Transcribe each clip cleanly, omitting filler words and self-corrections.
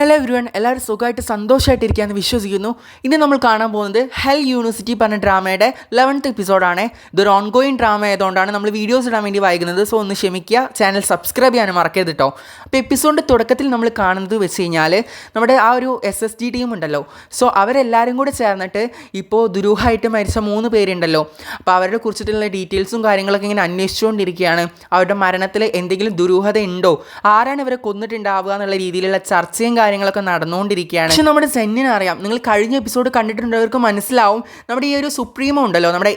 Hello everyone, എല്ലാവരും സുഖമായിട്ട് സന്തോഷമായിട്ടിരിക്കുകയെന്ന് വിശ്വസിക്കുന്നു. ഇനി നമ്മൾ കാണാൻ പോകുന്നത് ഹെൽ യൂണിവേഴ്സിറ്റി പറഞ്ഞ ഡ്രാമയുടെ 11th എപ്പിസോഡാണ്. ഇതൊരു ഓൺഗോയിങ് ഡ്രാമ ആയതുകൊണ്ടാണ് നമ്മൾ വീഡിയോസ് ഇടാൻ വേണ്ടി വൈകുന്നത്. സോ ഒന്ന് ക്ഷമിക്കുക, ചാനൽ സബ്സ്ക്രൈബ് ചെയ്യാനും മറക്കരുത് കേട്ടോ. അപ്പോൾ എപ്പിസോഡിൻ്റെ തുടക്കത്തിൽ നമ്മൾ കാണുന്നത് വെച്ച് കഴിഞ്ഞാൽ നമ്മുടെ ആ ഒരു SSG ടീം ഉണ്ടല്ലോ, സോ അവരെല്ലാവരും കൂടെ ചേർന്നിട്ട് ഇപ്പോൾ ദുരൂഹമായിട്ട് മരിച്ച 3 പേരുണ്ടല്ലോ, അപ്പോൾ അവരുടെ കുറിച്ചിട്ടുള്ള ഡീറ്റെയിൽസും കാര്യങ്ങളൊക്കെ ഇങ്ങനെ അന്വേഷിച്ചുകൊണ്ടിരിക്കുകയാണ്. അവരുടെ മരണത്തിൽ എന്തെങ്കിലും ദുരൂഹത ഉണ്ടോ, ആരാണ് ഇവരെ കൊന്നിട്ടുണ്ടാവുക എന്നുള്ള രീതിയിലുള്ള ചർച്ചയും കാര്യങ്ങളൊക്കെ നടന്നുകൊണ്ടിരിക്കുകയാണ്. പക്ഷെ നമ്മുടെ സെന്നിനെ അറിയാം, നിങ്ങൾ കഴിഞ്ഞ എപ്പിസോഡ് കണ്ടിട്ടുണ്ടവർക്ക് മനസ്സിലാവും, നമ്മുടെ ഈ ഒരു സുപ്രീമോ ഉണ്ടല്ലോ, നമ്മുടെ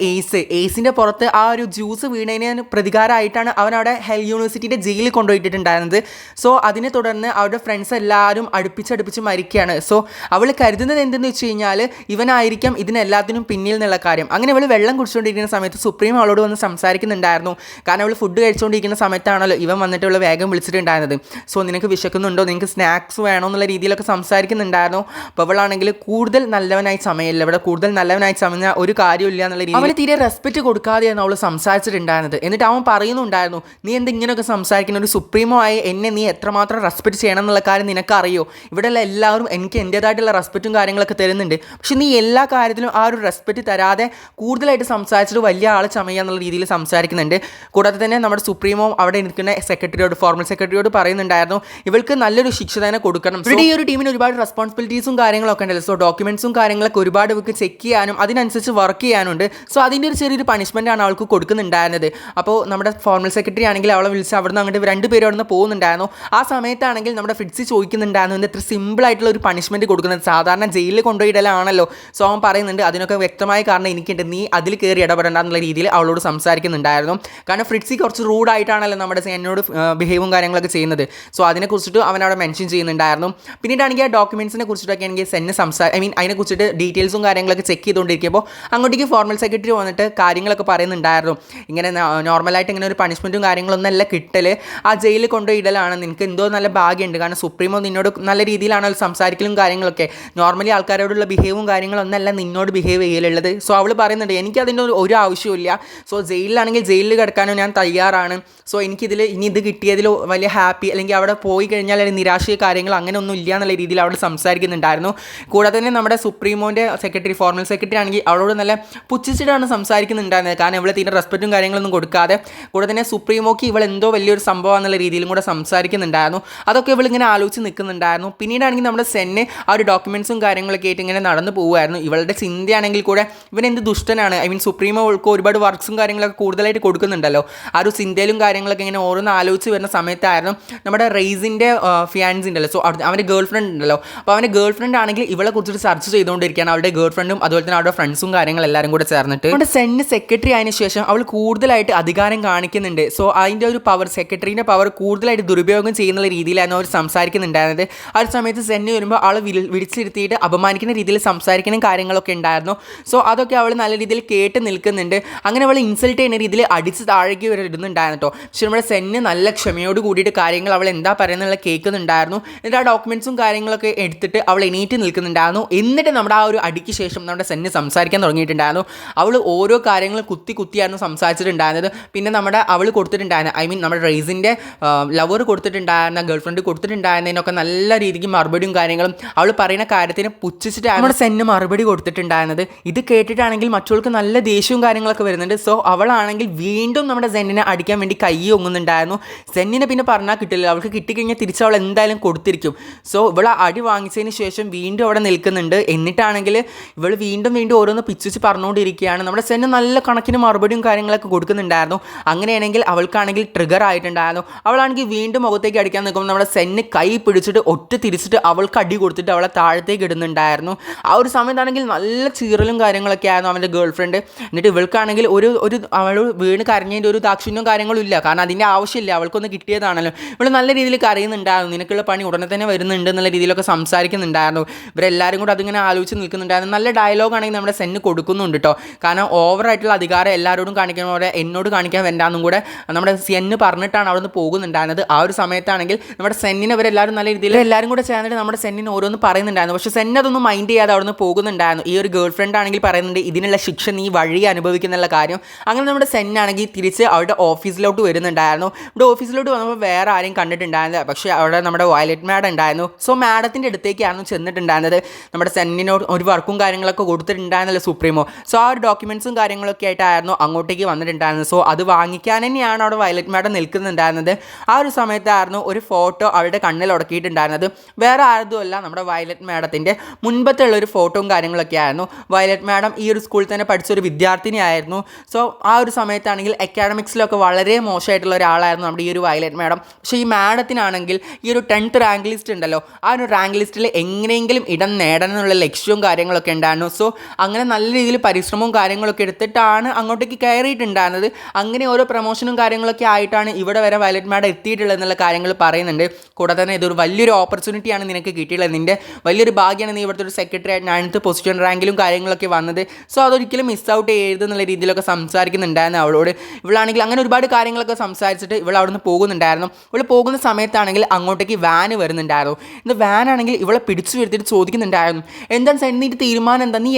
ഏസിൻ്റെ പുറത്ത് ആ ഒരു ജ്യൂസ് വീണതിന് പ്രതികാരമായിട്ടാണ് അവൻ അവിടെ ഹെൽ യൂണിവേഴ്സിറ്റിയുടെ ജയിലിൽ കൊണ്ടുപോയിട്ടുണ്ടായിരുന്നത്. സോ അതിനെ തുടർന്ന് അവരുടെ ഫ്രണ്ട്സ് എല്ലാവരും അടുപ്പിച്ച് മരിക്കുകയാണ്. സോ അവൾ കരുതുന്നത് എന്തെന്ന് വെച്ച് കഴിഞ്ഞാൽ ഇവനായിരിക്കാം ഇതിനെല്ലാത്തിനും പിന്നിൽ നിന്നുള്ള കാര്യം. അങ്ങനെ അവൾ വെള്ളം കുടിച്ചുകൊണ്ടിരിക്കുന്ന സമയത്ത് സുപ്രീം അവളോട് വന്ന് സംസാരിക്കുന്നുണ്ടായിരുന്നു. കാരണം അവൾ ഫുഡ് കഴിച്ചുകൊണ്ടിരിക്കുന്ന സമയത്താണല്ലോ ഇവൻ വന്നിട്ടുള്ള വേഗം വിളിച്ചിട്ടുണ്ടായിരുന്നത്. സോ നിനക്ക് വിശക്കുന്നുണ്ടോ, നിനക്ക് സ്നാക്സ് വേണോ എന്നുള്ള രീതിയിലൊക്കെ സംസാരിക്കുന്നുണ്ടായിരുന്നു. അപ്പോൾ അവളാണെങ്കിൽ കൂടുതൽ നല്ലവനായി സമയമില്ല, ഇവിടെ കൂടുതൽ നല്ലവനായി സമയ ഒരു കാര്യമില്ല എന്നുള്ള രീതിയിൽ അവന് തീരെ റെസ്പെക്റ്റ് കൊടുക്കാതെയാണ് അവൾ സംസാരിച്ചിട്ടുണ്ടായിരുന്നത്. എന്നിട്ട് അവൻ പറയുന്നുണ്ടായിരുന്നു, നീ എന്തിങ്ങനെയൊക്കെ സംസാരിക്കുന്ന, ഒരു സുപ്രീമോ ആയി എന്നെ നീ എത്രമാത്രം റെസ്പെക്റ്റ് ചെയ്യണം എന്നുള്ള കാര്യം നിനക്കറിയോ? ഇവിടെയുള്ള എല്ലാവരും എനിക്ക് എൻ്റേതായിട്ടുള്ള റെസ്പെക്റ്റും കാര്യങ്ങളൊക്കെ തരുന്നുണ്ട്, പക്ഷെ നീ എല്ലാ കാര്യത്തിലും ആ ഒരു റെസ്പെക്റ്റ് തരാതെ കൂടുതലായിട്ട് സംസാരിച്ചിട്ട് വലിയ ആൾ ചമയുക എന്നുള്ള രീതിയിൽ സംസാരിക്കുന്നുണ്ട്. കൂടാതെ തന്നെ നമ്മുടെ സുപ്രീമോ അവിടെ നിൽക്കുന്ന സെക്രട്ടറിയോട്, ഫോർമൽ സെക്രട്ടറിയോട് പറയുന്നുണ്ടായിരുന്നു ഇവൾക്ക് നല്ലൊരു ശിക്ഷ തന്നെ കൊടുക്കണം. ഇവിടെ ഈ ഒരു ടീമിന് ഒരുപാട് റെസ്പോൺസിബിലിറ്റീസും കാര്യങ്ങളൊക്കെ ഉണ്ടല്ലോ. സോ ഡോക്യുമെന്റ്സും കാര്യങ്ങളൊക്കെ ഒരുപാട് ഇവർക്ക് ചെക്ക് ചെയ്യാനും അതിനനുസരിച്ച് വർക്ക് ചെയ്യാനുണ്ട്. സോ അതിൻ്റെ ഒരു ചെറിയൊരു പണിഷ്മെൻ്റ് ആണ് അവൾക്ക് കൊടുക്കുന്നുണ്ടായിരുന്നത്. അപ്പോൾ നമ്മുടെ ഫോർമൽ സെക്രട്ടറി ആണെങ്കിൽ അവളെ വിളിച്ച് അവിടുന്ന് അങ്ങോട്ട് 2 പേരും അവിടെ നിന്ന് പോകുന്നുണ്ടായിരുന്നു. ആ സമയത്താണെങ്കിൽ നമ്മുടെ ഫിറ്റ്സി ചോദിക്കുന്നുണ്ടായിരുന്നു ഇത്ര സിമ്പിൾ ആയിട്ടുള്ള ഒരു പണിഷ്മെൻറ്റ് കൊടുക്കുന്നത്, സാധാരണ ജയിലിൽ കൊണ്ടുപോയിടലാണല്ലോ. സോ അവൻ പറയുന്നുണ്ട് അതിനൊക്കെ വ്യക്തമായ കാരണം എനിക്കുണ്ട്, നീ അതിൽ കയറി ഇടപെടേണ്ട എന്നുള്ള രീതിയിൽ അവളോട് സംസാരിക്കുന്നുണ്ടായിരുന്നു. കാരണം ഫ്രിറ്റ്സി കുറച്ച് റൂഡായിട്ടാണല്ലോ നമ്മുടെ എന്നോട് ബിഹേവും കാര്യങ്ങളൊക്കെ ചെയ്യുന്നത്. സോ അതിനെക്കുറിച്ചിട്ട് അവൻ അവിടെ മെൻഷൻ ചെയ്യുന്നുണ്ടായിരുന്നു. പിന്നീടാണെങ്കിൽ ആ ഡോക്യുമെൻറ്റ്സിനെ കുറിച്ചിട്ടൊക്കെ എനിക്ക് സെന്ന് അതിനെക്കുറിച്ചിട്ട് ഡീറ്റെയിൽസും കാര്യങ്ങളൊക്കെ ചെക്ക് ചെയ്തുകൊണ്ടിരിക്കുമ്പോൾ അങ്ങോട്ടേക്ക് ഫോർമൽ സെക്രട്ടറി വന്നിട്ട് കാര്യങ്ങളൊക്കെ പറയുന്നുണ്ടായിരുന്നു. ഇങ്ങനെ നോർമലായിട്ട് ഇങ്ങനെ ഒരു പണിഷ്മെൻറ്റും കാര്യങ്ങളൊന്നും അല്ല കിട്ടൽ, ആ ജയിലിൽ കൊണ്ടുപോയി ഇടലാണ്. നിനക്ക് എന്തോ നല്ല ഭാഗ്യമുണ്ട്, കാരണം സുപ്രീമോ നിന്നോട് നല്ല രീതിയിലാണല്ലോ സംസാരിക്കലും കാര്യങ്ങളൊക്കെ. നോർമലി ആൾക്കാരോടുള്ള ബിഹേവും കാര്യങ്ങളൊന്നും അല്ല നിന്നോട് ബിഹേവ് ചെയ്യലുള്ളത്. സോ അവൾ പറയുന്നുണ്ട് എനിക്കതിൻ്റെ ഒരു ആവശ്യമില്ല. സോ ജയിലിലാണെങ്കിൽ ജയിലിൽ കിടക്കാനോ ഞാൻ തയ്യാറാണ്. സോ എനിക്കിതിൽ ഇനി ഇത് കിട്ടിയതിൽ വലിയ ഹാപ്പി, അല്ലെങ്കിൽ അവിടെ പോയി കഴിഞ്ഞാൽ നിരാശയോ കാര്യങ്ങൾ അങ്ങനെ ഒന്നും ഇല്ല എന്നുള്ള രീതിയിൽ അവൾ സംസാരിക്കുന്നുണ്ടായിരുന്നു. കൂടാതെ തന്നെ നമ്മുടെ സുപ്രീമോൻ്റെ സെക്രട്ടറി, ഫോർമൽ സെക്രട്ടറി ആണെങ്കിൽ അവളോട് നല്ല പുച്ഛിച്ചിട്ടാണ് സംസാരിക്കുന്നുണ്ടായിരുന്നത്. കാരണം ഇവളെ തീരെ റെസ്പെക്റ്റും കാര്യങ്ങളൊന്നും കൊടുക്കാതെ. കൂടെ തന്നെ സുപ്രീമോക്ക് ഇവൾ എന്തോ വലിയൊരു സംഭവം എന്നുള്ള രീതിയിലും കൂടെ സംസാരിക്കുന്നുണ്ടായിരുന്നു. അതൊക്കെ ഇവളിങ്ങനെ ആലോചിച്ച് നിൽക്കുന്നുണ്ടായിരുന്നു. പിന്നീടാണെങ്കിൽ നമ്മുടെ സെന്നെ ആ ഒരു ഡോക്യുമെൻറ്റ്സും കാര്യങ്ങളൊക്കെ ആയിട്ട് ഇങ്ങനെ നടന്നു പോകുമായിരുന്നു. ഇവളുടെ ചിന്തയാണെങ്കിൽ കൂടെ ഇവൻ എന്ത് ദുഷ്ടനാണ്, സുപ്രീമോൾക്ക് ഒരുപാട് വർക്ക്സും കാര്യങ്ങളൊക്കെ കൂടുതലായിട്ട് കൊടുക്കുന്നുണ്ടല്ലോ. ആ ഒരു ചിന്തയിലും കാര്യങ്ങളൊക്കെ ഇങ്ങനെ ഓരോന്ന് ആലോചിച്ച് വരുന്ന സമയത്തായിരുന്നു നമ്മുടെ റെയ്സിൻ്റെ ഫിയാൻസി ഉണ്ടല്ലോ, സോ അവൻ്റെ ഗേൾ ഫ്രണ്ട് ഉണ്ടല്ലോ. അപ്പോൾ അവൻ്റെ ഗേൾ ഫ്രണ്ട് ആണെങ്കിൽ ഇവളെ കുറിച്ചിട്ട് സെർച്ച് ചെയ്തുകൊണ്ടിരിക്കുകയാണ്. അവളുടെ ഗേൾ ഫ്രണ്ടും അതുപോലെ തന്നെ അവരുടെ ഫ്രണ്ട്സും കാര്യങ്ങളെല്ലാവരും കൂടെ ചേർന്നിട്ട് നമ്മുടെ സെന്ന് സെക്രട്ടറി ആയതിനു ശേഷം അവൾ കൂടുതലായിട്ട് അധികാരം കാണിക്കുന്നുണ്ട്. സോ അതിൻ്റെ ഒരു പവർ, സെക്രട്ടറിൻ്റെ പവർ കൂടുതലായിട്ട് ദുരുപയോഗം ചെയ്യുന്ന രീതിയിലാണ് അവർ സംസാരിക്കുന്നുണ്ടായിരുന്നത്. ആ ഒരു സമയത്ത് സെന്ന് വരുമ്പോൾ അവൾ വിളിച്ചിരുത്തിയിട്ട് അപമാനിക്കുന്ന രീതിയിൽ സംസാരിക്കുന്ന കാര്യങ്ങളൊക്കെ ഉണ്ടായിരുന്നു. സോ അതൊക്കെ അവൾ നല്ല രീതിയിൽ കേട്ട് നിൽക്കുന്നുണ്ട്. അങ്ങനെ അവൾ ഇൻസൾട്ട് ചെയ്യുന്ന രീതിയിൽ അടിച്ച് താഴേക്ക് വരെ ഇടുന്നുണ്ടായിരുന്നു കേട്ടോ. പക്ഷേ നമ്മുടെ സെന്ന് നല്ല ക്ഷമയോട് കൂടിയിട്ട് കാര്യങ്ങൾ അവൾ എന്താ പറയുന്നുള്ള കേൾക്കുന്നുണ്ടായിരുന്നു. എന്നിട്ട് ആ ഡോക്യുമെൻറ്റ്സും കാര്യങ്ങളൊക്കെ എടുത്തിട്ട് അവൾ എണീറ്റ് നിൽക്കുന്നുണ്ടായിരുന്നു. എന്നിട്ട് നമ്മുടെ ആ ഒരു അടിക്ക് ശേഷം നമ്മുടെ സെന്ന് സംസാരിക്കാൻ തുടങ്ങിയിട്ടുണ്ടായിരുന്നു. അവൾ ഓരോ കാര്യങ്ങളും കുത്തിയായിരുന്നു സംസാരിച്ചിട്ടുണ്ടായിരുന്നത്. പിന്നെ നമ്മുടെ അവൾ കൊടുത്തിട്ടുണ്ടായിരുന്ന നമ്മുടെ റൈസിൻ്റെ ലവർ കൊടുത്തിട്ടുണ്ടായിരുന്ന, ഗേൾ ഫ്രണ്ട് കൊടുത്തിട്ടുണ്ടായിരുന്നതിനൊക്കെ നല്ല രീതിക്ക് മറുപടിയും കാര്യങ്ങളും അവൾ പറയുന്ന കാര്യത്തിന് പുച്ഛിച്ചിട്ടാണ് നമ്മുടെ സെന്ന് മറുപടി കൊടുത്തിട്ടുണ്ടായിരുന്നത്. ഇത് കേട്ടിട്ടാണെങ്കിൽ മറ്റുള്ളവർക്ക് നല്ല ദേഷ്യവും കാര്യങ്ങളൊക്കെ വരുന്നുണ്ട്. സോ അവളാണെങ്കിൽ വീണ്ടും നമ്മുടെ സെന്നിനെ അടിക്കാൻ വേണ്ടി കൈ ഒങ്ങുന്നുണ്ടായിരുന്നു. സെന്നിനെ പിന്നെ പറഞ്ഞാൽ കിട്ടില്ല, അവൾക്ക് കിട്ടിക്കഴിഞ്ഞാൽ തിരിച്ച് അവൾ എന്തായാലും കൊടുത്തിരിക്കും. സോ ഇവൾ അടി വാങ്ങിച്ചതിന് ശേഷം വീണ്ടും അവിടെ നിൽക്കുന്നുണ്ട്. എന്നിട്ടാണെങ്കിൽ ഇവൾ വീണ്ടും ഓരോന്ന് പിച്ചിച്ച് പറഞ്ഞുകൊണ്ടിരിക്കുകയാണ്. നമ്മുടെ സെന്ന് നല്ല കണക്കിന് മറുപടിയും കാര്യങ്ങളൊക്കെ കൊടുക്കുന്നുണ്ടായിരുന്നു. അങ്ങനെയാണെങ്കിൽ അവൾക്കാണെങ്കിൽ ട്രിഗർ ആയിട്ടുണ്ടായിരുന്നു. അവളാണെങ്കിൽ വീണ്ടും മുഖത്തേക്ക് അടിക്കാൻ നിൽക്കുമ്പോൾ നമ്മുടെ സെന്ന് കൈ പിടിച്ചിട്ട് ഒറ്റ തിരിച്ചിട്ട് അവൾക്ക് അടി കൊടുത്തിട്ട് അവളെ താഴത്തേക്ക് ഇടുന്നുണ്ടായിരുന്നു. ആ ഒരു സമയത്താണെങ്കിൽ നല്ല ചീറലും കാര്യങ്ങളൊക്കെ ആയിരുന്നു അവൻ്റെ ഗേൾ ഫ്രണ്ട്. എന്നിട്ട് ഇവൾക്കാണെങ്കിൽ ഒരു അവൾ വീണ് കരഞ്ഞതിൻ്റെ ഒരു ദാക്ഷിണ്യവും കാര്യങ്ങളും ഇല്ല, കാരണം അതിൻ്റെ ആവശ്യമില്ല, അവൾക്കൊന്ന് കിട്ടിയതാണല്ലോ. ഇവൾ നല്ല രീതിയിൽ കരയുന്നുണ്ടായിരുന്നു. നിനക്കുള്ള പണി ഉടനെ തന്നെ വരുന്നുണ്ട് എന്നുള്ള രീതിയിലൊക്കെ സംസാരിക്കുന്നുണ്ടായിരുന്നു. ഇവരെല്ലാവരും കൂടെ അതിങ്ങനെ ആലോചിച്ച് നിൽക്കുന്നുണ്ടായിരുന്നു. നല്ല ഡയലോഗാണെങ്കിൽ നമ്മുടെ സെന്ന് കൊടുക്കുന്നുണ്ട് കേട്ടോ. കാരണം ഓവറായിട്ടുള്ള അധികാരം എല്ലാവരോടും കാണിക്കുന്ന പോലെ എന്നോട് കാണിക്കാൻ വേണ്ടാന്നും കൂടെ നമ്മുടെ സെന്ന് പറഞ്ഞിട്ടാണ് അവിടെ നിന്ന് പോകുന്നുണ്ടായിരുന്നത്. ആ ഒരു സമയത്താണെങ്കിൽ നമ്മുടെ സെന്നിനെ ഇവരെല്ലാവരും നല്ല രീതിയിൽ എല്ലാവരും കൂടെ ചേർന്നിട്ട് നമ്മുടെ സെന്നിന് ഓരോന്ന് പറയുന്നുണ്ടായിരുന്നു. പക്ഷേ സെന്ന് അതൊന്നും മൈൻഡ് ചെയ്യാതെ അവിടെ നിന്ന് പോകുന്നുണ്ടായിരുന്നു. ഈ ഒരു ഗേൾ ഫ്രണ്ട് ആണെങ്കിൽ പറയുന്നുണ്ട് ഇതിനുള്ള ശിക്ഷ നീ വഴി അനുഭവിക്കുന്നുള്ള കാര്യം. അങ്ങനെ നമ്മുടെ സെന്നാണെങ്കിൽ തിരിച്ച് അവരുടെ ഓഫീസിലോട്ട് വരുന്നുണ്ടായിരുന്നു. ഇവിടെ ഓഫീസിലോട്ട് വന്നപ്പോൾ വേറെ ആരെയും കണ്ടിട്ടുണ്ടായിരുന്നില്ല. പക്ഷേ അവിടെ നമ്മുടെ വയലറ്റ് മാഡം ഉണ്ടായിരുന്നു. ചെന്നിട്ടുണ്ടായിരുന്നു. സോ മാഡത്തിൻ്റെ അടുത്തേക്കായിരുന്നു ചെന്നിട്ടുണ്ടായിരുന്നത്. നമ്മുടെ സെന്നിനോട് ഒരു വർക്കും കാര്യങ്ങളൊക്കെ കൊടുത്തിട്ടുണ്ടായിരുന്നല്ലോ സുപ്രീമോ. സോ ആ ഒരു ഡോക്യുമെൻറ്റ്സും കാര്യങ്ങളൊക്കെ ആയിട്ടായിരുന്നു അങ്ങോട്ടേക്ക് വന്നിട്ടുണ്ടായിരുന്നത്. സോ അത് വാങ്ങിക്കാൻ തന്നെയാണ് അവിടെ വയലറ്റ് മാഡം നിൽക്കുന്നുണ്ടായിരുന്നത്. ആ ഒരു സമയത്തായിരുന്നു ഒരു ഫോട്ടോ അവരുടെ കണ്ണിൽ ഉടക്കിയിട്ടുണ്ടായിരുന്നത്. വേറെ ആരതുമല്ല, നമ്മുടെ വയലറ്റ് മാഡത്തിൻ്റെ മുൻപത്തെ ഉള്ളൊരു ഫോട്ടോയും കാര്യങ്ങളൊക്കെ ആയിരുന്നു. വയലറ്റ് മാഡം ഈ ഒരു സ്കൂളിൽ തന്നെ പഠിച്ചൊരു വിദ്യാർത്ഥിനിയായിരുന്നു. സോ ആ ഒരു സമയത്താണെങ്കിൽ അക്കാഡമിക്സിലൊക്കെ വളരെ മോശമായിട്ടുള്ള ഒരാളായിരുന്നു നമ്മുടെ ഈ ഒരു വയലറ്റ് മാഡം. പക്ഷേ ഈ മാഡത്തിനാണെങ്കിൽ ഈ ഒരു 10th റാങ്ക് ലിസ്റ്റ് ഉണ്ടല്ലോ, ആ ഒരു റാങ്ക് ലിസ്റ്റിൽ എങ്ങനെയെങ്കിലും ഇടം നേടണം എന്നുള്ള ലക്ഷ്യവും കാര്യങ്ങളൊക്കെ ഉണ്ടായിരുന്നു. സോ അങ്ങനെ നല്ല രീതിയിൽ പരിശ്രമവും കാര്യങ്ങളൊക്കെ എടുത്തിട്ടാണ് അങ്ങോട്ടേക്ക് കയറിയിട്ടുണ്ടായിരുന്നത്. അങ്ങനെ ഓരോ പ്രൊമോഷനും കാര്യങ്ങളൊക്കെ ആയിട്ടാണ് ഇവിടെ വരെ വയലറ്റ് മാഡം എത്തിയിട്ടുള്ളത് എന്നുള്ള കാര്യങ്ങൾ പറയുന്നുണ്ട്. കൂടാതെ തന്നെ ഇതൊരു വലിയൊരു ഓപ്പർച്യൂണിറ്റിയാണ് നിനക്ക് കിട്ടിയിട്ടുള്ളത്, നിൻ്റെ വലിയൊരു ഭാഗ്യമാണ് നീ ഇവിടുത്തെ ഒരു സെക്രട്ടറി 9th പൊസിഷൻ റാങ്കിലും കാര്യങ്ങളൊക്കെ വന്നത്. സോ അതൊരിക്കലും മിസ് ഔട്ട് ചെയ്യരുത് എന്നുള്ള രീതിയിലൊക്കെ സംസാരിക്കുന്നുണ്ടായിരുന്നു അവളോട്. ഇവളാണെങ്കിൽ അങ്ങനെ ഒരുപാട് കാര്യങ്ങളൊക്കെ സംസാരിച്ചിട്ട് ഇവൾ അവിടെ നിന്ന് പോകുന്നുണ്ടായിരുന്നു. ഇവൾ പോകുന്ന സമയത്താണെങ്കിൽ അങ്ങോട്ടേക്ക് വാന് വരുന്നുണ്ടായിരുന്നു. ഇത് വാനാണെങ്കിൽ ഇവളെ പിടിച്ചു വരുത്തിയിട്ട് ചോദിക്കുന്നുണ്ടായിരുന്നു, എന്താണ് സൈനിൻ്റെ തീരുമാനം, എന്താ നീ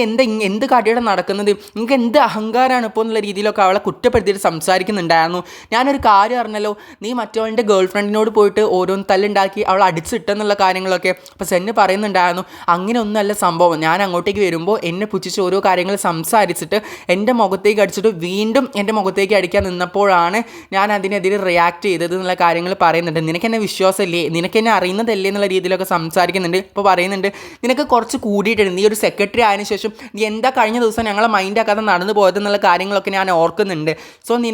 എന്ത് കാട്ടിയുടെ നടക്കുന്നത്, നിങ്ങൾക്ക് എന്ത് അഹങ്കാരമാണ് ഇപ്പോൾ എന്നുള്ള രീതിയിലൊക്കെ അവളെ കുറ്റപ്പെടുത്തിയിട്ട് സംസാരിക്കുന്നുണ്ടായിരുന്നു. ഞാനൊരു കാര്യം അറിഞ്ഞല്ലോ, നീ മറ്റവളുടെ ഗേൾ ഫ്രണ്ടിനോട് പോയിട്ട് ഓരോന്ന് തല്ലുണ്ടാക്കി അവൾ അടിച്ചിട്ടെന്നുള്ള കാര്യങ്ങളൊക്കെ. അപ്പോൾ സെന്ന് പറയുന്നുണ്ടായിരുന്നു, അങ്ങനെ ഒന്നുമല്ല സംഭവം, ഞാൻ അങ്ങോട്ടേക്ക് വരുമ്പോൾ എന്നെ പുച്ഛിച്ച് ഓരോ കാര്യങ്ങൾ സംസാരിച്ചിട്ട് എൻ്റെ മുഖത്തേക്ക് അടിച്ചിട്ട് വീണ്ടും എൻ്റെ മുഖത്തേക്ക് അടിക്കാൻ നിന്നപ്പോഴാണ് ഞാൻ അതിനെതിരെ റിയാക്ട് ചെയ്തത് എന്നുള്ള കാര്യങ്ങൾ പറയുന്നുണ്ട്. നിനക്കെന്നെ വിശ്വാസമില്ലേ, നിനക്കെന്നെ അറിയുന്നതല്ലേ എന്നുള്ള രീതിയിലൊക്കെ സംസാരിക്കുന്നുണ്ട്. ഇപ്പോൾ പറയുന്നുണ്ട്, നിനക്ക് കുറച്ച് കൂടിയിട്ടുണ്ട്, നീ ഒരു സെക്രട്ടറി ആയതിനു ശേഷം നീ എന്താ കഴിഞ്ഞ ദിവസം ഞങ്ങളെ മൈൻഡാക്കാതെ നടന്നു പോയതെന്നുള്ള കാര്യങ്ങളൊക്കെ ഞാൻ ഓർക്കുന്നുണ്ട്. സോ നീ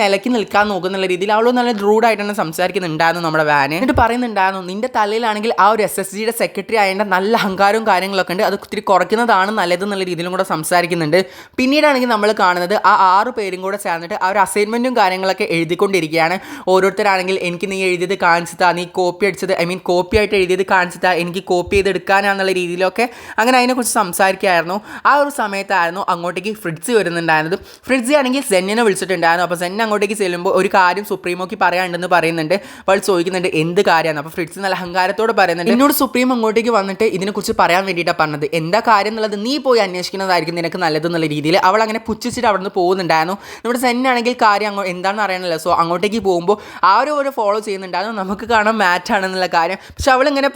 നിലയ്ക്ക് നിൽക്കാൻ നോക്കുന്നുള്ള രീതിയിൽ അവൾ നല്ല റൂഡായിട്ട് തന്നെ സംസാരിക്കുന്നുണ്ടായിരുന്നു നമ്മുടെ വാന്. എന്നിട്ട് പറയുന്നുണ്ടായിരുന്നു, നിൻ്റെ തലയിലാണെങ്കിൽ ആ ഒരു SSGയുടെ സെക്രട്ടറി ആയതിൻ്റെ നല്ല അഹങ്കാരവും കാര്യങ്ങളൊക്കെ ഉണ്ട്, അത് ഒത്തിരി കുറയ്ക്കുന്നതാണ് നല്ലതെന്നുള്ള രീതിയിലും കൂടെ സംസാരിക്കുന്നുണ്ട്. പിന്നീടാണെങ്കിൽ നമ്മൾ കാണുന്നത് ആ 6 പേരും കൂടെ ചേർന്നിട്ട് ആ ഒരു അസൈൻമെൻറ്റും കാര്യങ്ങളൊക്കെ എഴുതിക്കൊണ്ടിരിക്കുകയാണ്. ഓരോരുത്തരാണെങ്കിൽ എനിക്ക് നീ എഴുതിയത് കാണിച്ചിട്ടാ, നീ കോപ്പി അടിച്ചത് കോപ്പി ആയിട്ട് എഴുതിയത് കാണിച്ചിട്ടാ, എനിക്ക് കോപ്പി ചെയ്തെടുക്കാനാണെന്നുള്ള രീതിയിലൊക്കെ അങ്ങനെ അതിനെക്കുറിച്ച് സംസാരിക്കുകയായിരുന്നു. ആ ഒരു സമയത്തായിരുന്നു അങ്ങോട്ടേക്ക് ഫ്രിഡ്സി വരുന്നുണ്ടായിരുന്നത്. ഫ്രിഡ്സി ആണെങ്കിൽ സെന്നിനെ വിളിച്ചിട്ടുണ്ടായിരുന്നു. അപ്പോൾ സെൻ അങ്ങോട്ടേക്ക് ചെല്ലുമ്പോൾ ഒരു കാര്യം സുപ്രീമോക്ക് പറയാനുണ്ടെന്ന് പറയുന്നുണ്ട്. അപ്പോൾ ചോദിക്കുന്നുണ്ട് എന്ത് കാര്യമാണ്. അപ്പോൾ ഫ്രിഡ്സി നല്ല അഹങ്കാരത്തോടെ പറയുന്നുണ്ട്, എന്നോട് സുപ്രീം അങ്ങോട്ടേക്ക് വന്നിട്ട് ഇതിനെക്കുറിച്ച് പറയാൻ വേണ്ടിയിട്ടാണ് പറഞ്ഞത്, എന്താ കാര്യം എന്നുള്ളത് നീ പോയി അന്വേഷിക്കുന്നതായിരിക്കും നിനക്ക് നല്ലതെന്നുള്ള രീതിയിൽ അവൾ അങ്ങനെ പുച്ഛിച്ചിട്ട് അവിടെ നിന്ന് പോകുന്നുണ്ടായിരുന്നു. നമ്മുടെ സെന്നാണെങ്കിൽ കാര്യം എന്താണെന്ന് അറിയണമല്ലോ. സോ അങ്ങോട്ടേക്ക് പോകുമ്പോൾ ആരോ ഫോളോ ചെയ്യുന്നുണ്ടായിരുന്നു. നമുക്ക് കാണാൻ മാറ്റാണെന്നുള്ള കാര്യം. പക്ഷെ അവളിങ്ങനെ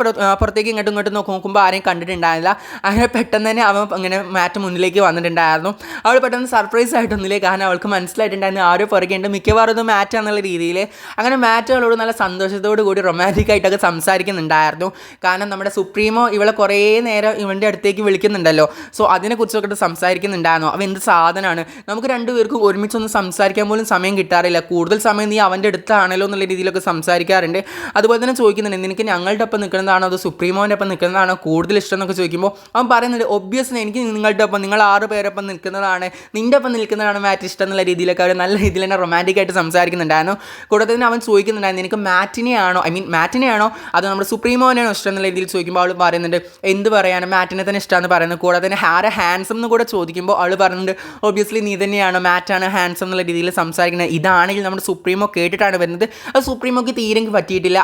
പുറത്തേക്ക് ഇങ്ങോട്ടും നോക്കുമ്പോൾ ആരെയും കണ്ടിട്ടുണ്ടായിരുന്നില്ല. അങ്ങനെ പെട്ടെന്ന് തന്നെ അവൻ ഇങ്ങനെ മാറ്റ് മുന്നിലേക്ക് വന്നിട്ടുണ്ടായിരുന്നു. അവൾ പെട്ടെന്ന് സർപ്രൈസ് ആയിട്ടൊന്നില്ലേ, കാരണം അവൾക്ക് മനസ്സിലായിട്ടുണ്ടായിരുന്നു ആരോ പുറകെയുണ്ട്, മിക്കവാറും ഇത് മാറ്റാന്നുള്ള രീതിയിൽ. അങ്ങനെ മാറ്റുകളോട് നല്ല സന്തോഷത്തോടു കൂടി റൊമാൻറ്റിക് ആയിട്ടൊക്കെ സംസാരിക്കുന്നുണ്ടായിരുന്നു. കാരണം നമ്മുടെ സുപ്രീമോ ഇവളെ കുറേ നേരം ഇവൻ്റെ അടുത്തേക്ക് വിളിക്കുന്നുണ്ടല്ലോ. സോ അതിനെക്കുറിച്ചൊക്കെ സംസാരിക്കുന്നുണ്ടായിരുന്നു. അവൻ എന്ത് സാധനമാണ്, നമുക്ക് രണ്ടുപേർക്കും ഒരുമിച്ചൊന്ന് സംസാരിക്കാൻ പോലും സമയം കിട്ടാറില്ല, കൂടുതൽ സമയം നീ അവൻ്റെ അടുത്താണല്ലോ എന്നുള്ള രീതിയിലൊക്കെ സംസാരിക്കാറുണ്ട്. അതുപോലെ തന്നെ ചോദിക്കുന്നുണ്ട്, നിനക്ക് ഞങ്ങളുടെ ഒപ്പം നിൽക്കുന്നതാണോ അതോ സുപ്രീമോൻ്റെ ഒപ്പം നിൽക്കുന്നതാണോ കൂടുതൽ ഇഷ്ടം എന്നൊക്കെ ചോദിക്കുമ്പോൾ അവൻ പറയുന്നുണ്ട്, ഒബ്വിയസ്ലി എനിക്ക് നിങ്ങളുടെ ഒപ്പം, നിങ്ങൾ 6 പേരൊപ്പം നിൽക്കുന്നതാണ്, നിൻ്റെ ഒപ്പം നിൽക്കുന്നതാണ് മാറ്റ് ഇഷ്ടം എന്നുള്ള രീതിയിലൊക്കെ അവർ നല്ല രീതിയിൽ തന്നെ റൊമാൻറ്റിക് ആയിട്ട് സംസാരിക്കുന്നുണ്ടായിരുന്നു. കൂടാതെ തന്നെ അവൻ ചോദിക്കുന്നുണ്ടായിരുന്നു, നിനക്ക് മാറ്റിനെയാണോ അതോ നമ്മുടെ സുപ്രീമോനെയാണോ ഇഷ്ടം എന്നുള്ള രീതിയിൽ ചോദിക്കുമ്പോൾ അവൾ പറയുന്നുണ്ട്, എന്ത് പറയാനും മാറ്റിനെ തന്നെ ഇഷ്ടമാണെന്ന് പറയുന്നത്. കൂടാതെ തന്നെ ഹാൻസം എന്ന് കൂടെ ചോദിക്കുമ്പോൾ അവൾ പറയുന്നുണ്ട്, ഒബ്വിയസ്ലി നീ തന്നെയാണോ മാറ്റാണ് ഹാൻസം എന്നുള്ള രീതിയിൽ സംസാരിക്കുന്നത്. ഇതാണെങ്കിൽ നമ്മുടെ സുപ്രീമോ കേട്ടിട്ടാണ് വരുന്നത്. അത് സുപ്രീമോക്ക് തീരെ പറ്റിയിട്ടില്ല.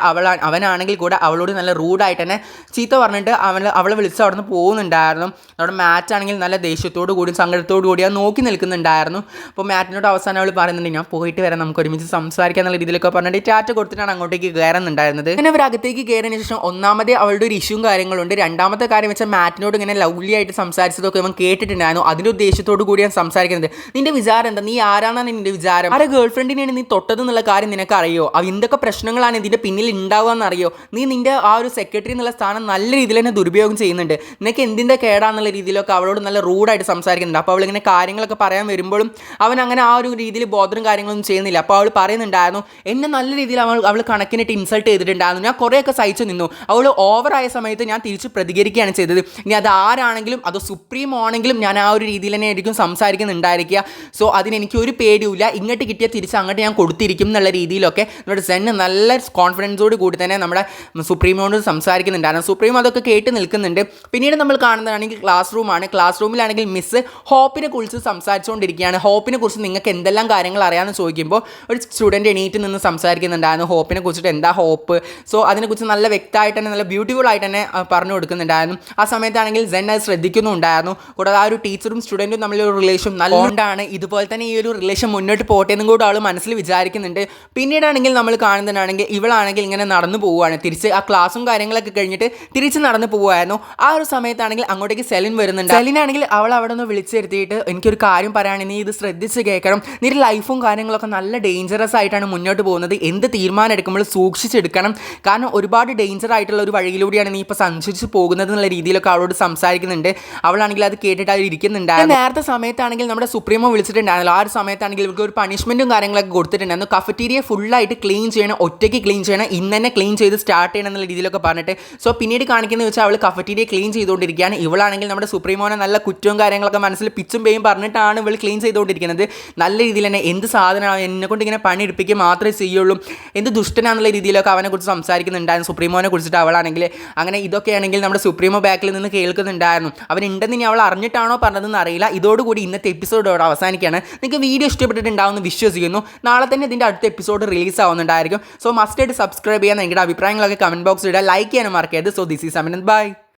അവനാണെങ്കിൽ കൂടെ അവളോട് നല്ല റൂഡായിട്ട് തന്നെ ചീത്ത പറഞ്ഞിട്ട് അവളെ വിളിച്ച് അവിടെ നിന്ന് പോകുന്നുണ്ടായിരുന്നു. അവിടെ മാറ്റാണെങ്കിൽ നല്ല ദേഷ്യത്തോടു കൂടി സങ്കടത്തോടു കൂടി അത് നോക്കി നിൽക്കുന്നുണ്ടായിരുന്നു. അപ്പോൾ മാറ്റിനോട് അവസാനം അവൾ പറയുന്നുണ്ട്, ഞാൻ പോയിട്ട് വരാം, നമുക്ക് ഒരുമിച്ച് സംസാരിക്കാൻ എന്നുള്ള രീതിയിലൊക്കെ പറഞ്ഞിട്ട് ടാറ്റ കൊടുത്തിട്ടാണ് അങ്ങോട്ടേക്ക് കയറുന്നുണ്ടായിരുന്നത്. അങ്ങനെ അവർ അകത്തേക്ക് കയറിയതിന് ശേഷം ഒന്നാമതേ അവളുടെ ഒരു ഇഷ്യൂവും കാര്യങ്ങളുണ്ട്. രണ്ടാമത്തെ കാര്യം വെച്ചാൽ മാറ്റിനോട് ഇങ്ങനെ ലവ്ലി ആയിട്ട് സംസാരിച്ചതൊക്കെ അവൻ കേട്ടിട്ടുണ്ടായിരുന്നു. അതിൻ്റെ ഉദ്ദേശത്തോടു കൂടിയാണ് സംസാരിക്കുന്നത്. നിന്റെ വിചാരം എന്താ, നീ ആരാണെന്നാണ് നിന്റെ വിചാരം, ആരെ ഗേൾ ഫ്രണ്ടിനെയാണ് നീ തൊട്ടത് എന്നുള്ള കാര്യം നിനക്ക് അറിയോ, എന്തൊക്കെ പ്രശ്നങ്ങളാണ് ഇതിൻ്റെ പിന്നിൽ ഉണ്ടാവുക എന്നറിയോ, നീ നിന്റെ ആ ഒരു സെക്രട്ടറി എന്നുള്ള സ്ഥാനം നല്ല രീതിയിൽ തന്നെ ദുരുപയോഗം ചെയ്യുന്നുണ്ട്, നിനക്ക് എന്തിൻ്റെ കേടാന്നുള്ള രീതിയിലൊക്കെ അവളോട് നല്ല റൂഡായിട്ട് സംസാരിക്കുന്നുണ്ട്. അപ്പോൾ അവളിങ്ങനെ കാര്യങ്ങളൊക്കെ പറയാൻ വരുമ്പോഴും അവൻ അങ്ങനെ ആ ഒരു രീതിയിൽ ബോധവും കാര്യങ്ങളൊന്നും ചെയ്യുന്നില്ല. അപ്പോൾ അവൾ പറയുന്നുണ്ടായിരുന്നു, എന്നെ നല്ല രീതിയിൽ അവൾ കണക്കിനിട്ട് ഇൻസൾട്ട് ചെയ്തിട്ടുണ്ടായിരുന്നു, ഞാൻ കുറേയൊക്കെ സഹിച്ചു നിന്നു, അവൾ ഓവറായ സമയത്ത് ഞാൻ തിരിച്ച് പ്രതികരിക്കുകയാണ് ചെയ്തത്, ഇനി അത് ആരാണെങ്കിലും അത് സുപ്രീം ആണെങ്കിലും ഞാൻ ആ ഒരു രീതിയിൽ തന്നെ ആയിരിക്കും സംസാരിക്കുന്നുണ്ടായിരിക്കുക. സോ അതിനെനിക്ക് ഒരു പേടിയില്ല, ഇങ്ങോട്ട് കിട്ടിയ തിരിച്ച് അങ്ങോട്ട് ഞാൻ കൊടുത്തിരിക്കും എന്നുള്ള രീതിയിലൊക്കെ നമ്മുടെ സെന്ന് നല്ല കോൺഫിഡൻസോട് കൂടി തന്നെ നമ്മുടെ സുപ്രീമോട് സംസാരിക്കുന്നുണ്ടായിരുന്നു. സുപ്രീം അതൊക്കെ കേട്ട് നിൽക്കുന്നുണ്ട്. പിന്നീട് നമ്മൾ കാണുന്നതാണെങ്കിൽ ക്ലാസ് റൂമാണ്. ക്ലാസ് റൂമിലാണെങ്കിൽ മിസ് ഹോപ്പിനെ കുറിച്ച് സംസാരിച്ചുകൊണ്ടിരിക്കുകയാണ്. ഹോപ്പിനെ കുറിച്ച് നിങ്ങൾക്ക് എന്തെല്ലാം കാര്യങ്ങൾ അറിയാമെന്ന് ചോദിക്കുമ്പോൾ ഒരു സ്റ്റുഡൻറ്റ് എണീറ്റ് നിന്ന് സംസാരിക്കുന്നുണ്ടായിരുന്നു ഹോപ്പിനെ കുറിച്ചിട്ട്, എന്താ ഹോപ്പ്. സോ അതിനെക്കുറിച്ച് നല്ല വ്യക്തമായിട്ട് തന്നെ നല്ല ബ്യൂട്ടിഫുൾ ആയിട്ട് തന്നെ പറഞ്ഞു കൊടുക്കുന്നുണ്ടായിരുന്നു. ആ സമയത്താണെങ്കിൽ സെൻ അത് ശ്രദ്ധിക്കുന്നുണ്ടായിരുന്നു. കൂടാതെ ആ ഒരു ടീച്ചറും സ്റ്റുഡൻറ്റും തമ്മിലൊരു റിലേഷൻ നല്ലതുകൊണ്ടാണ്, ഇതുപോലെ തന്നെ ഈ ഒരു റിലേഷൻ മുന്നോട്ട് പോട്ടെ എന്നും കൂടെ അവൾ മനസ്സിൽ വിചാരിക്കുന്നുണ്ട്. പിന്നീടാണെങ്കിൽ നമ്മൾ കാണുന്നതാണെങ്കിൽ ഇവളാണെങ്കിൽ ഇങ്ങനെ നടന്നു പോവുകയാണ്, തിരിച്ച് ആ ക്ലാസ്സും കാര്യങ്ങളൊക്കെ കഴിഞ്ഞിട്ട് തിരിച്ച് നടന്ന് പോകുമായിരുന്നു. ആ ഒരു സമയത്താണെങ്കിൽ അങ്ങോട്ടേക്ക് സെലിൻ വരുന്നുണ്ട്. സെലിനാണെങ്കിൽ അവൾ അവിടെ നിന്ന് വിളിച്ചു വരുത്തിയിട്ട് എനിക്കൊരു കാര്യം പറയുകയാണെങ്കിൽ നീ ഇത് ശ്രദ്ധിച്ച് കേൾക്കണം, നിന്റെ ലൈഫും കാര്യങ്ങളൊക്കെ നല്ല ഡേഞ്ചറസ് ആയിട്ടാണ് മുന്നോട്ട് പോകുന്നത്, എന്ത് തീരുമാനം എടുക്കുമ്പോൾ സൂക്ഷിച്ചെടുക്കണം, കാരണം ഒരുപാട് ഡേഞ്ചർ ആയിട്ടുള്ള ഒരു വഴിയിലൂടെയാണ് നീ ഇപ്പോൾ സഞ്ചരിച്ച് പോകുന്നത് എന്നുള്ള രീതിയിലൊക്കെ അവളോട് സംസാരിക്കുന്നുണ്ട്. അവളാണെങ്കിൽ അത് കേട്ടിട്ട് അവർ ഇരിക്കുന്നുണ്ടായിരുന്നു. നേരത്തെ സമയത്താണെങ്കിൽ നമ്മുടെ സുപ്രീമോ വിളിച്ചിട്ടുണ്ടായിരുന്നല്ലോ, ആ ഒരു സമയത്താണെങ്കിൽ ഇവർക്ക് ഒരു പണിഷ്മെൻറ്റും കാര്യങ്ങളൊക്കെ കൊടുത്തിട്ടുണ്ടായിരുന്നു. കഫറ്റീരിയ ഫുള്ളായിട്ട് ക്ലീൻ ചെയ്യണം, ഒറ്റയ്ക്ക് ക്ലീൻ ചെയ്യണം, ഇന്ന് തന്നെ ക്ലീൻ ചെയ്ത് സ്റ്റാർട്ട് ചെയ്യണം എന്നുള്ള രീതിയിലൊക്കെ പറഞ്ഞിട്ട്. സോ പിന്നീട് കാണിക്കുന്നത് വെച്ചാൽ അവൾ കഫറ്റീരിയ ക്ലീൻ ചെയ്തുകൊണ്ടിരിക്കുകയാണ്. ഇവളാണെങ്കിൽ നമ്മുടെ സുപ്രീമോനെ നല്ല കുറ്റവും കാര്യങ്ങളൊക്കെ മനസ്സിൽ പിച്ചും പേയും പറഞ്ഞിട്ടാണ് ഇവൾ ക്ലീൻ ചെയ്തുകൊണ്ടിരിക്കുന്നത്. നല്ല രീതിയിൽ തന്നെ എന്ത് സാധനമാണ് എന്നെക്കൊണ്ട് ഇങ്ങനെ പണി എടുപ്പിക്കുക മാത്രമേ ചെയ്യുള്ളൂ, എന്ത് ദുഷ്ടനാന്നുള്ള രീതിയിലൊക്കെ അവനെക്കുറിച്ച് സംസാരിക്കുന്നുണ്ടായിരുന്നു സുപ്രീമോനെ കുറിച്ചിട്ട്. അവളാണെങ്കിൽ അങ്ങനെ ഇതൊക്കെയാണെങ്കിൽ നമ്മുടെ സുപ്രീമോ ബാക്കിൽ നിന്ന് കേൾക്കുന്നുണ്ടായിരുന്നു. അവനുണ്ടെന്ന് ഇനി അവൾ അറിഞ്ഞിട്ടാണോ പറഞ്ഞതെന്ന് അറിയില്ല. ഇതോടുകൂടി ഇന്നത്തെ എപ്പിസോഡോട് അവസാനിക്കുകയാണ്. നിങ്ങൾക്ക് വീഡിയോ ഇഷ്ടപ്പെട്ടിട്ടുണ്ടാവുമെന്ന് വിശ്വസിക്കുന്നു. നാളെ തന്നെ ഇതിൻ്റെ അടുത്ത എപ്പിസോഡ് റിലീസ് ആവുന്നുണ്ടായിരിക്കും. സോ മസ്റ്റായിട്ട് സബ്സ്ക്രൈബ് ചെയ്യാൻ നിങ്ങളുടെ അഭിപ്രായങ്ങളൊക്കെ കമൻറ്റ് ബോക്സിൽ ഇടുക, ലൈക്ക് ചെയ്യാനും മറക്കരുത്. സോ ദിസ് ഈസ് അമിനന്ത്, ബൈ.